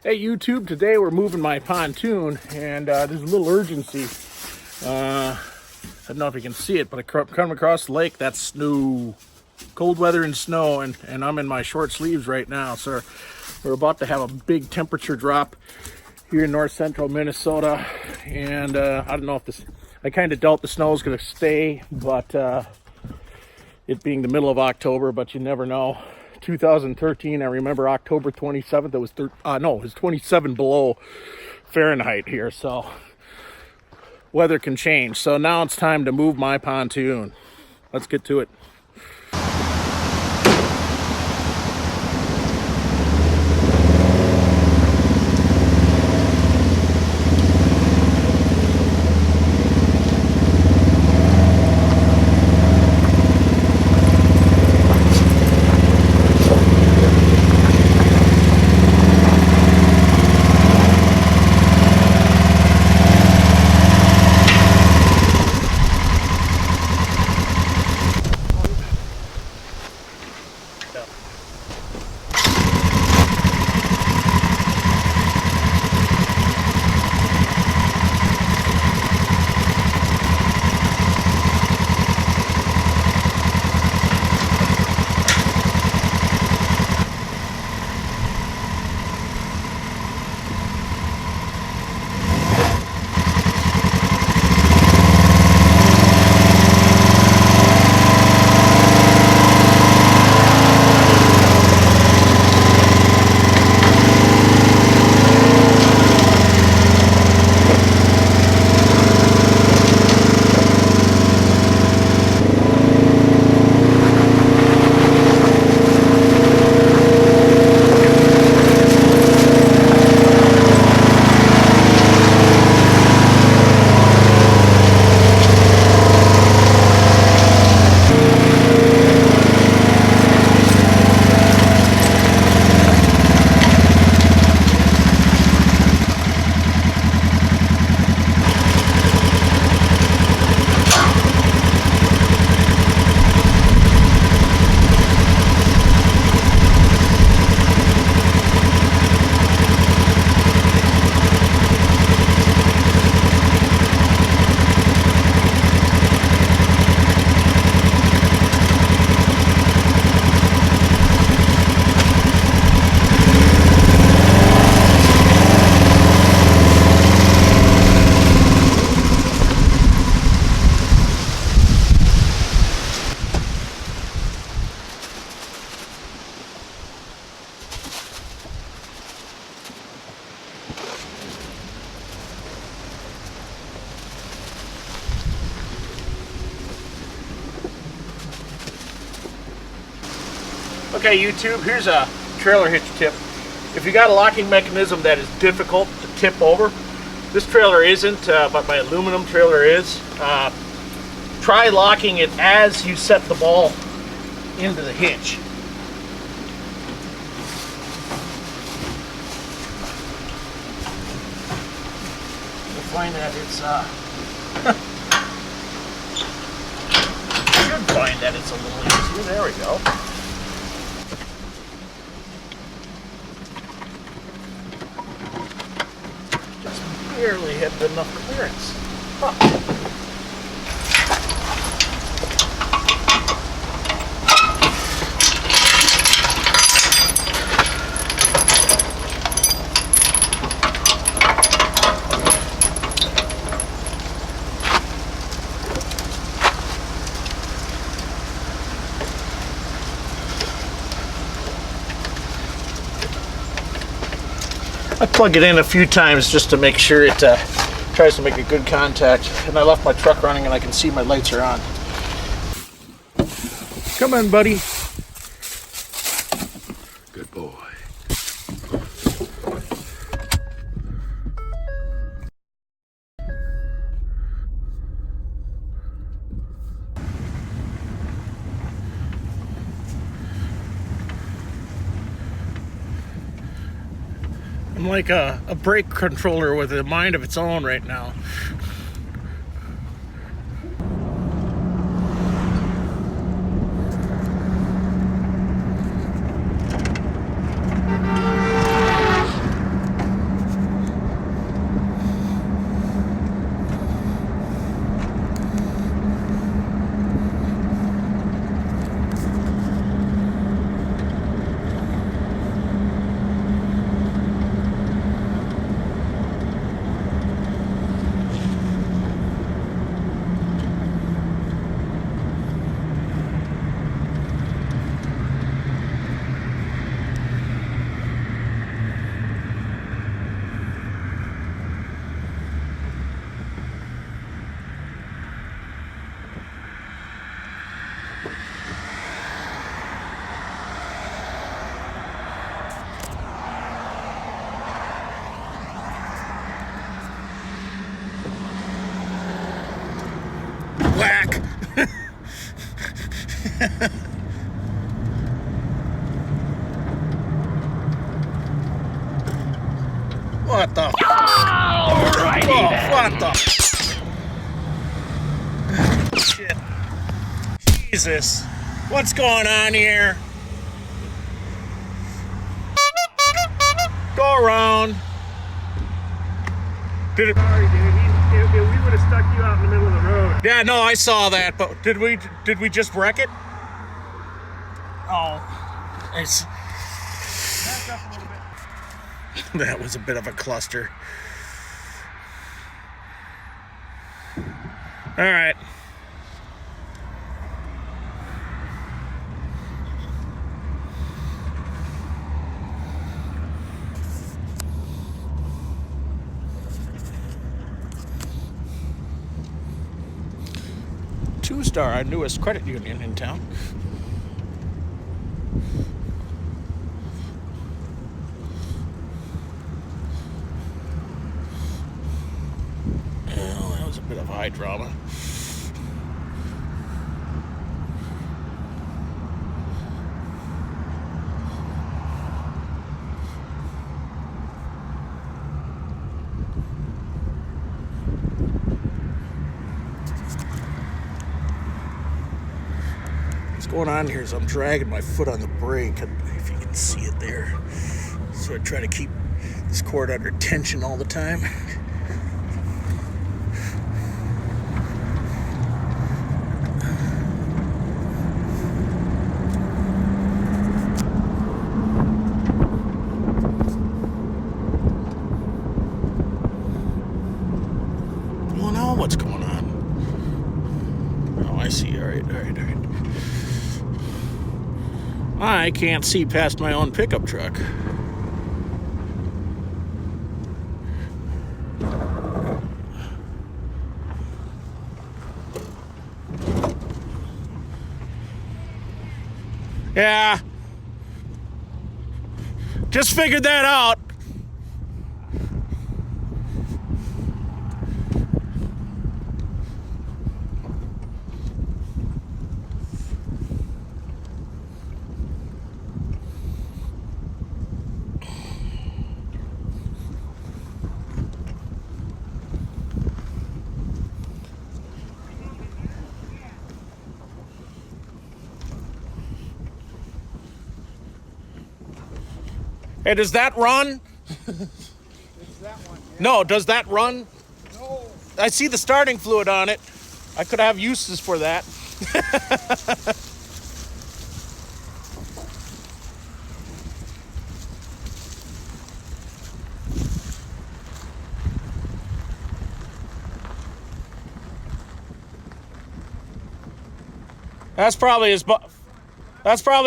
Hey YouTube, today we're moving my pontoon and there's a little urgency. I don't know if you can see it, but I come across the lake, that's snow. Cold weather and snow, and I'm in my short sleeves right now. So we're about to have a big temperature drop here in north central Minnesota. And I don't know if this, I kind of doubt the snow is going to stay, but it being the middle of October, but you never know. 2013, I remember October 27th, it was it was 27 below Fahrenheit here, so weather can change. So now it's time to move my pontoon. Let's get to it. Okay, YouTube, here's a trailer hitch tip. If you got a locking mechanism that is difficult to tip over, this trailer isn't, but my aluminum trailer is. Try locking it as you set the ball into the hitch. You'll find that it's, you should find that it's a little easier. There we go. Barely had enough clearance. Huh. I plug it in a few times just to make sure it tries to make a good contact. And I left my truck running and I can see my lights are on. Come on, buddy. Good boy. I'm like a brake controller with a mind of its own right now. What the? Alrighty then. What the? Shit. Jesus. What's going on here? Go around. Did it? Sorry, dude. We would have stuck you out in the middle of the road. Yeah, no, I saw that, but did we just wreck it? Oh. It's... Back up a little bit. That was a bit of a cluster. All right. Two-Star, our newest credit union in town. Well, that was a bit of high drama. What's going on here is I'm dragging my foot on the brake, if you can see it there. So I try to keep this cord under tension all the time. Well, now what's going on? Oh, I see. All right. I can't see past my own pickup truck. Yeah. Just figured that out. Hey, does that run? It's that one. Yeah. No, does that run? No. I see the starting fluid on it. I could have uses for that. That's probably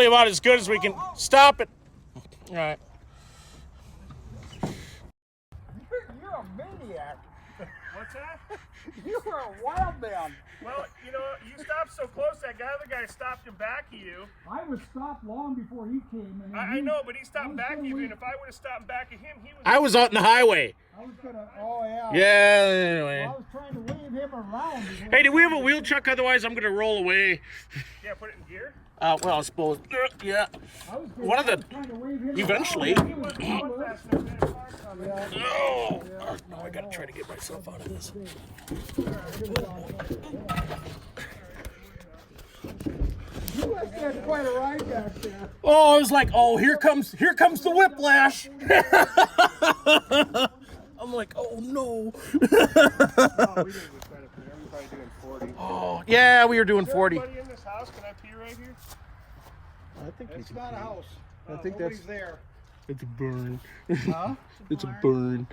about as good as we can. Stop it. All right. You're a maniac. What's that? You are a wild man. Well, you know, you stopped so close, that other guy stopped in back of you. I was stopped long before he came. And I know, but he stopped back of you, and if I would have stopped back of him, he was... I was out in the highway. I was gonna. Oh yeah. Yeah, anyway. I was trying to wave him around. Hey, do we have a wheel chuck? Otherwise, I'm going to roll away. Yeah, put it in gear. Well, I suppose. Yeah. One of the... Eventually. Oh, no, I got to try to get myself out of this. You must have quite a ride back there. Oh, I was like, oh, here comes the whiplash. I'm like, oh no. Oh, yeah, we were doing 40. Anybody in this house? Can I pee right here? I think It's not a house. I think Nobody's that's there. It's a burn. Huh? It's a burn.